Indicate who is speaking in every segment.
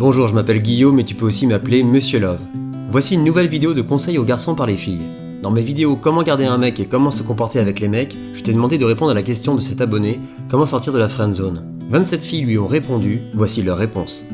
Speaker 1: Bonjour, je m'appelle Guillaume et tu peux aussi m'appeler Monsieur Love. Voici une nouvelle vidéo de conseils aux garçons par les filles. Dans mes vidéos comment garder un mec et comment se comporter avec les mecs, je t'ai demandé de répondre à la question de cet abonné, comment sortir de la friendzone. 27 filles lui ont répondu, voici leurs réponses.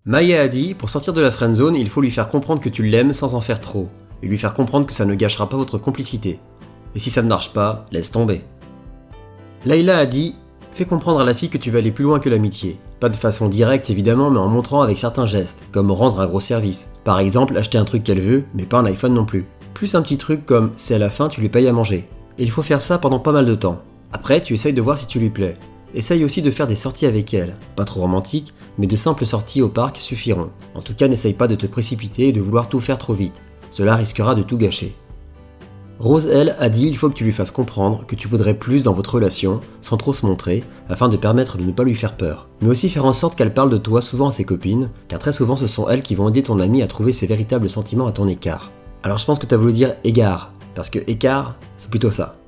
Speaker 1: Maya a dit, pour sortir de la friendzone, il faut lui faire comprendre que tu l'aimes sans en faire trop, et lui faire comprendre que ça ne gâchera pas votre complicité. Et si ça ne marche pas, laisse tomber. Layla a dit, fais comprendre à la fille que tu veux aller plus loin que l'amitié. Pas de façon directe évidemment, mais en montrant avec certains gestes, comme rendre un gros service. Par exemple, acheter un truc qu'elle veut, mais pas un iPhone non plus. Plus un petit truc comme, c'est à la fin, tu lui payes à manger. Et il faut faire ça pendant pas mal de temps. Après, tu essayes de voir si tu lui plais. Essaye aussi de faire des sorties avec elle. Pas trop romantiques, mais de simples sorties au parc suffiront. En tout cas, n'essaye pas de te précipiter et de vouloir tout faire trop vite. Cela risquera de tout gâcher. Rose, elle, a dit il faut que tu lui fasses comprendre que tu voudrais plus dans votre relation, sans trop se montrer, afin de permettre de ne pas lui faire peur. Mais aussi faire en sorte qu'elle parle de toi souvent à ses copines, car très souvent ce sont elles qui vont aider ton ami à trouver ses véritables sentiments à ton écart. Alors je pense que tu as voulu dire égard, parce que écart, c'est plutôt ça.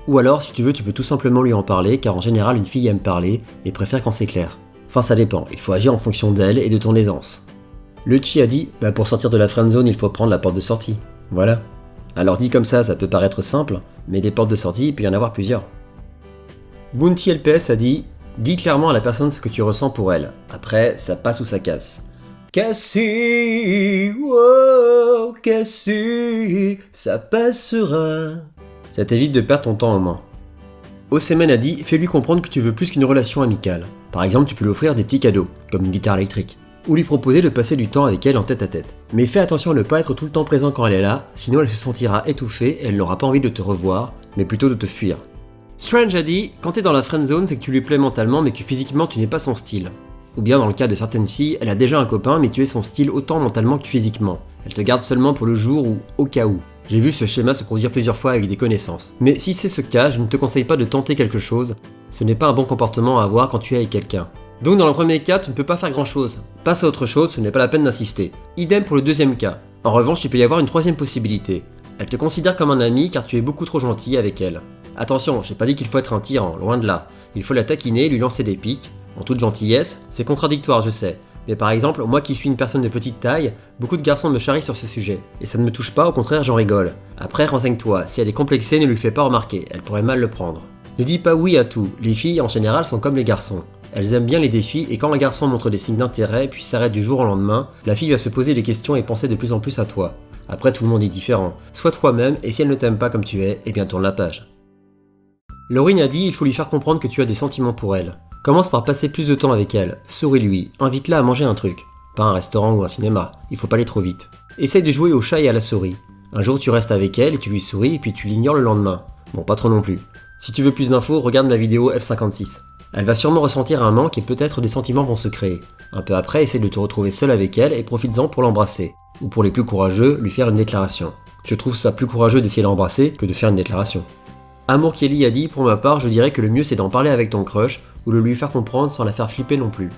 Speaker 1: Ou alors, si tu veux, tu peux tout simplement lui en parler, car en général une fille aime parler et préfère quand c'est clair. Enfin ça dépend, il faut agir en fonction d'elle et de ton aisance. Le Chi a dit, pour sortir de la friendzone il faut prendre la porte de sortie. Voilà. Alors dit comme ça peut paraître simple, mais des portes de sortie, il peut y en avoir plusieurs. Bounty LPS a dit « Dis clairement à la personne ce que tu ressens pour elle. Après, ça passe ou ça casse. » Casser, wow, casser, ça passera. Ça t'évite de perdre ton temps en main. Osemen a dit « Fais-lui comprendre que tu veux plus qu'une relation amicale. Par exemple, tu peux lui offrir des petits cadeaux, comme une guitare électrique. Ou lui proposer de passer du temps avec elle en tête à tête. Mais fais attention à ne pas être tout le temps présent quand elle est là, sinon elle se sentira étouffée et elle n'aura pas envie de te revoir, mais plutôt de te fuir. Strange a dit, quand t'es dans la friendzone, c'est que tu lui plais mentalement mais que physiquement tu n'es pas son style. Ou bien dans le cas de certaines filles, elle a déjà un copain mais tu es son style autant mentalement que physiquement. Elle te garde seulement pour le jour ou au cas où. J'ai vu ce schéma se produire plusieurs fois avec des connaissances. Mais si c'est ce cas, je ne te conseille pas de tenter quelque chose, ce n'est pas un bon comportement à avoir quand tu es avec quelqu'un. Donc dans le premier cas, tu ne peux pas faire grand chose. Passe à autre chose, ce n'est pas la peine d'insister. Idem pour le deuxième cas. En revanche, il peut y avoir une troisième possibilité. Elle te considère comme un ami car tu es beaucoup trop gentil avec elle. Attention, j'ai pas dit qu'il faut être un tyran, loin de là. Il faut la taquiner, lui lancer des piques. En toute gentillesse, c'est contradictoire je sais. Mais par exemple, moi qui suis une personne de petite taille, beaucoup de garçons me charrient sur ce sujet. Et ça ne me touche pas, au contraire j'en rigole. Après, renseigne-toi, si elle est complexée, ne lui fais pas remarquer, elle pourrait mal le prendre. Ne dis pas oui à tout, les filles en général sont comme les garçons. Elles aiment bien les défis et quand un garçon montre des signes d'intérêt puis s'arrête du jour au lendemain, la fille va se poser des questions et penser de plus en plus à toi. Après tout le monde est différent. Sois toi-même et si elle ne t'aime pas comme tu es, eh bien tourne la page. Laurine a dit il faut lui faire comprendre que tu as des sentiments pour elle. Commence par passer plus de temps avec elle, souris-lui, invite-la à manger un truc. Pas un restaurant ou un cinéma, il faut pas aller trop vite. Essaye de jouer au chat et à la souris. Un jour tu restes avec elle et tu lui souris et puis tu l'ignores le lendemain. Bon, pas trop non plus. Si tu veux plus d'infos, regarde ma vidéo F56. Elle va sûrement ressentir un manque et peut-être des sentiments vont se créer. Un peu après, essaie de te retrouver seul avec elle et profites-en pour l'embrasser. Ou pour les plus courageux, lui faire une déclaration. Je trouve ça plus courageux d'essayer de l'embrasser que de faire une déclaration. Amour Kelly a dit, pour ma part, je dirais que le mieux c'est d'en parler avec ton crush ou de lui faire comprendre sans la faire flipper non plus.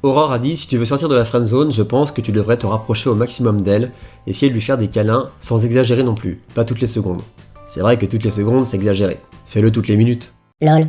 Speaker 1: Aurore a dit, si tu veux sortir de la friendzone, je pense que tu devrais te rapprocher au maximum d'elle, essayer de lui faire des câlins sans exagérer non plus, pas toutes les secondes. C'est vrai que toutes les secondes c'est exagéré, fais-le toutes les minutes.
Speaker 2: LOL.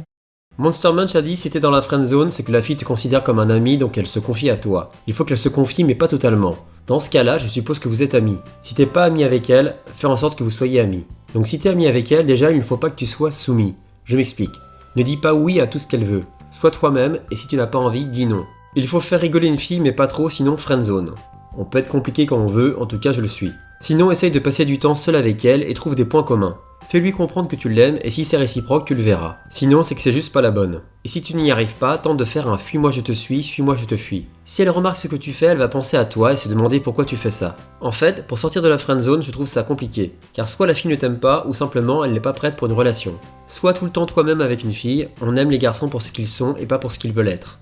Speaker 1: Monster Munch a dit si t'es dans la friendzone, c'est que la fille te considère comme un ami donc elle se confie à toi. Il faut qu'elle se confie mais pas totalement. Dans ce cas-là, je suppose que vous êtes amis. Si t'es pas ami avec elle, fais en sorte que vous soyez amis. Donc si t'es ami avec elle, déjà il ne faut pas que tu sois soumis. Je m'explique. Ne dis pas oui à tout ce qu'elle veut. Sois toi-même et si tu n'as pas envie, dis non. Il faut faire rigoler une fille mais pas trop sinon friendzone. On peut être compliqué quand on veut, en tout cas je le suis. Sinon essaye de passer du temps seul avec elle et trouve des points communs. Fais-lui comprendre que tu l'aimes et si c'est réciproque, tu le verras. Sinon, c'est que c'est juste pas la bonne. Et si tu n'y arrives pas, tente de faire un fuis-moi je te suis-moi je te fuis. Si elle remarque ce que tu fais, elle va penser à toi et se demander pourquoi tu fais ça. En fait, pour sortir de la friendzone, je trouve ça compliqué. Car soit la fille ne t'aime pas, ou simplement elle n'est pas prête pour une relation. Sois tout le temps toi-même avec une fille, on aime les garçons pour ce qu'ils sont et pas pour ce qu'ils veulent être.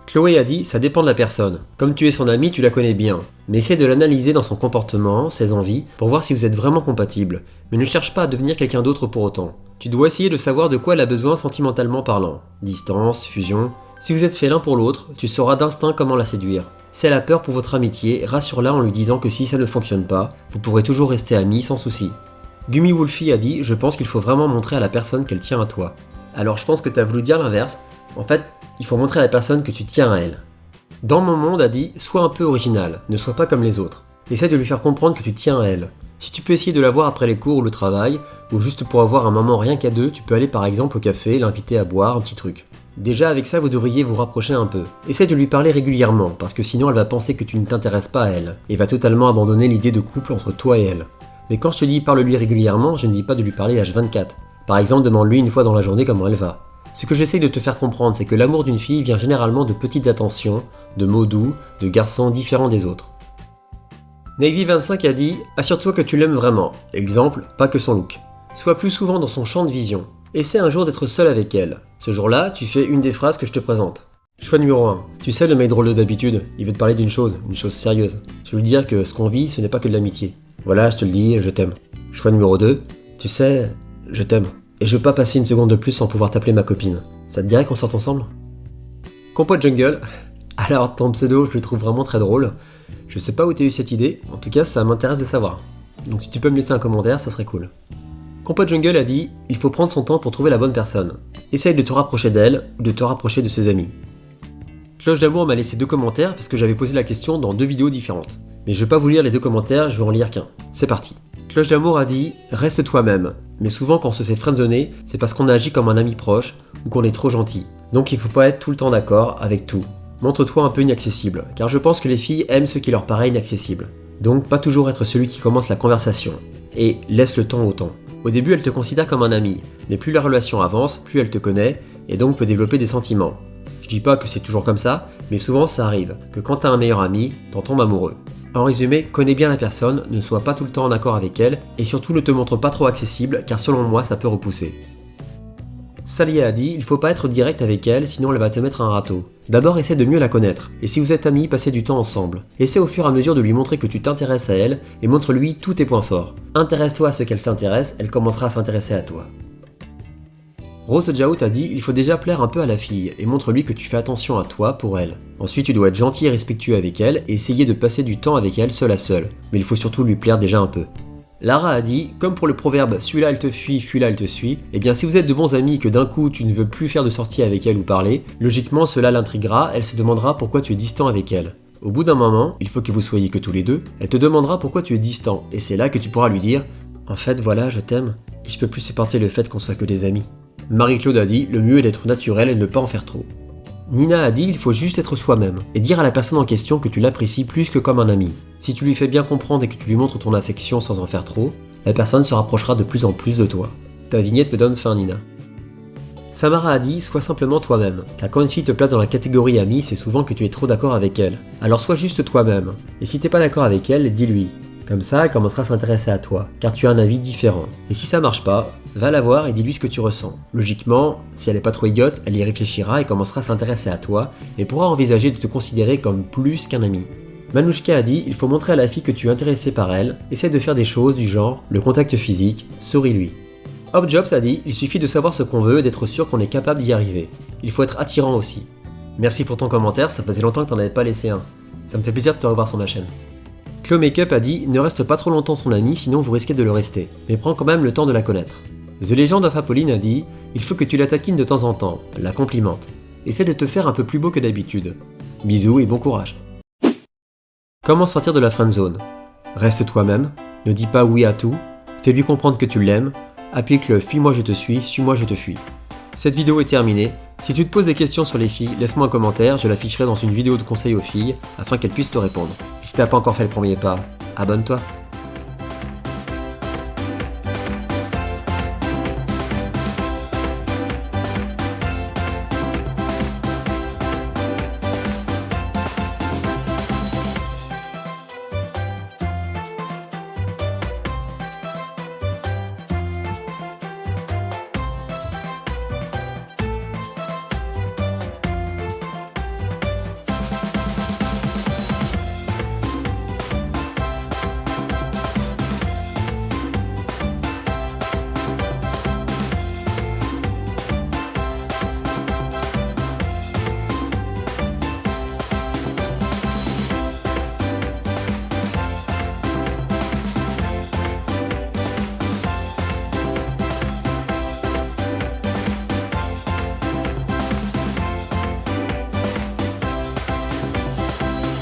Speaker 1: Chloé a dit, ça dépend de la personne. Comme tu es son ami, tu la connais bien. Mais essaie de l'analyser dans son comportement, ses envies, pour voir si vous êtes vraiment compatibles. Mais ne cherche pas à devenir quelqu'un d'autre pour autant. Tu dois essayer de savoir de quoi elle a besoin sentimentalement parlant. Distance, fusion. Si vous êtes fait l'un pour l'autre, tu sauras d'instinct comment la séduire. Si elle a peur pour votre amitié, rassure-la en lui disant que si ça ne fonctionne pas, vous pourrez toujours rester amis sans souci. Gummy Wolfie a dit, je pense qu'il faut vraiment montrer à la personne qu'elle tient à toi. Alors je pense que t'as voulu dire l'inverse. En fait, il faut montrer à la personne que tu tiens à elle. Dans mon monde, a dit, sois un peu original, ne sois pas comme les autres. Essaie de lui faire comprendre que tu tiens à elle. Si tu peux essayer de la voir après les cours ou le travail, ou juste pour avoir un moment rien qu'à deux, tu peux aller par exemple au café, l'inviter à boire un petit truc. Déjà avec ça, vous devriez vous rapprocher un peu. Essaie de lui parler régulièrement, parce que sinon elle va penser que tu ne t'intéresses pas à elle, et va totalement abandonner l'idée de couple entre toi et elle. Mais quand je te dis parle-lui régulièrement, je ne dis pas de lui parler H24. Par exemple, demande-lui une fois dans la journée comment elle va. Ce que j'essaye de te faire comprendre, c'est que l'amour d'une fille vient généralement de petites attentions, de mots doux, de garçons différents des autres. Navy25 a dit « Assure-toi que tu l'aimes vraiment. Exemple, pas que son look. Sois plus souvent dans son champ de vision. Essaie un jour d'être seul avec elle. Ce jour-là, tu fais une des phrases que je te présente. Choix numéro 1. Tu sais le mec drôle d'habitude, il veut te parler d'une chose sérieuse. Je veux lui dire que ce qu'on vit, ce n'est pas que de l'amitié. Voilà, je te le dis, je t'aime. Choix numéro 2. Tu sais, je t'aime. Et je veux pas passer une seconde de plus sans pouvoir t'appeler ma copine. Ça te dirait qu'on sorte ensemble ? Compote Jungle. Alors, ton pseudo, je le trouve vraiment très drôle. Je sais pas où t'as eu cette idée, en tout cas, ça m'intéresse de savoir. Donc si tu peux me laisser un commentaire, ça serait cool. Compote Jungle a dit « Il faut prendre son temps pour trouver la bonne personne. Essaye de te rapprocher d'elle ou de te rapprocher de ses amis. » Cloche d'amour m'a laissé 2 commentaires parce que j'avais posé la question dans 2 vidéos différentes. Mais je vais pas vous lire les 2 commentaires, je vais en lire qu'un. C'est parti. Cloche d'amour a dit « Reste toi-même. Mais souvent quand on se fait friendzoner, c'est parce qu'on agit comme un ami proche ou qu'on est trop gentil. Donc il faut pas être tout le temps d'accord avec tout. Montre-toi un peu inaccessible, car je pense que les filles aiment ce qui leur paraît inaccessible. Donc pas toujours être celui qui commence la conversation. Et laisse le temps au temps. Au début, elle te considère comme un ami, mais plus la relation avance, plus elle te connaît, et donc peut développer des sentiments. Je dis pas que c'est toujours comme ça, mais souvent ça arrive, que quand t'as un meilleur ami, t'en tombes amoureux. En résumé, connais bien la personne, ne sois pas tout le temps en accord avec elle, et surtout ne te montre pas trop accessible, car selon moi ça peut repousser. Salia a dit, il faut pas être direct avec elle, sinon elle va te mettre un râteau. D'abord essaie de mieux la connaître, et si vous êtes amis, passez du temps ensemble. Essaie au fur et à mesure de lui montrer que tu t'intéresses à elle, et montre-lui tous tes points forts. Intéresse-toi à ce qu'elle s'intéresse, elle commencera à s'intéresser à toi. Rose Jaout a dit, il faut déjà plaire un peu à la fille, et montre-lui que tu fais attention à toi pour elle. Ensuite tu dois être gentil et respectueux avec elle, et essayer de passer du temps avec elle seul à seul. Mais il faut surtout lui plaire déjà un peu. Lara a dit, comme pour le proverbe « celui-là elle te fuit, celui-là elle te suit », eh bien si vous êtes de bons amis et que d'un coup tu ne veux plus faire de sortie avec elle ou parler, logiquement cela l'intriguera, elle se demandera pourquoi tu es distant avec elle. Au bout d'un moment, il faut que vous soyez que tous les deux, elle te demandera pourquoi tu es distant, et c'est là que tu pourras lui dire « en fait voilà, je t'aime, et je peux plus supporter le fait qu'on soit que des amis ». Marie-Claude a dit, le mieux est d'être naturel et de ne pas en faire trop. Nina a dit, il faut juste être soi-même, et dire à la personne en question que tu l'apprécies plus que comme un ami. Si tu lui fais bien comprendre et que tu lui montres ton affection sans en faire trop, la personne se rapprochera de plus en plus de toi. Ta vignette me donne faim, Nina. Samara a dit, sois simplement toi-même, car quand une fille te place dans la catégorie amie, c'est souvent que tu es trop d'accord avec elle. Alors sois juste toi-même, et si t'es pas d'accord avec elle, dis-lui. Comme ça, elle commencera à s'intéresser à toi, car tu as un avis différent. Et si ça marche pas, va la voir et dis-lui ce que tu ressens. Logiquement, si elle est pas trop idiote, elle y réfléchira et commencera à s'intéresser à toi, et pourra envisager de te considérer comme plus qu'un ami. Manouchka a dit, il faut montrer à la fille que tu es intéressé par elle, essaie de faire des choses du genre, le contact physique, souris-lui. Hopjobs a dit, il suffit de savoir ce qu'on veut et d'être sûr qu'on est capable d'y arriver. Il faut être attirant aussi. Merci pour ton commentaire, ça faisait longtemps que t'en avais pas laissé un. Ça me fait plaisir de te revoir sur ma chaîne. Clo Makeup a dit, ne reste pas trop longtemps son ami sinon vous risquez de le rester, mais prends quand même le temps de la connaître. The Legend of Apolline a dit, il faut que tu la taquines de temps en temps, la complimente. Essaie de te faire un peu plus beau que d'habitude. Bisous et bon courage. Comment sortir de la friendzone ? Reste toi-même, ne dis pas oui à tout, fais-lui comprendre que tu l'aimes, applique le « fuis-moi je te suis-moi je te fuis ». Cette vidéo est terminée. Si tu te poses des questions sur les filles, laisse-moi un commentaire, je l'afficherai dans une vidéo de conseil aux filles afin qu'elles puissent te répondre. Si t'as pas encore fait le premier pas, abonne-toi.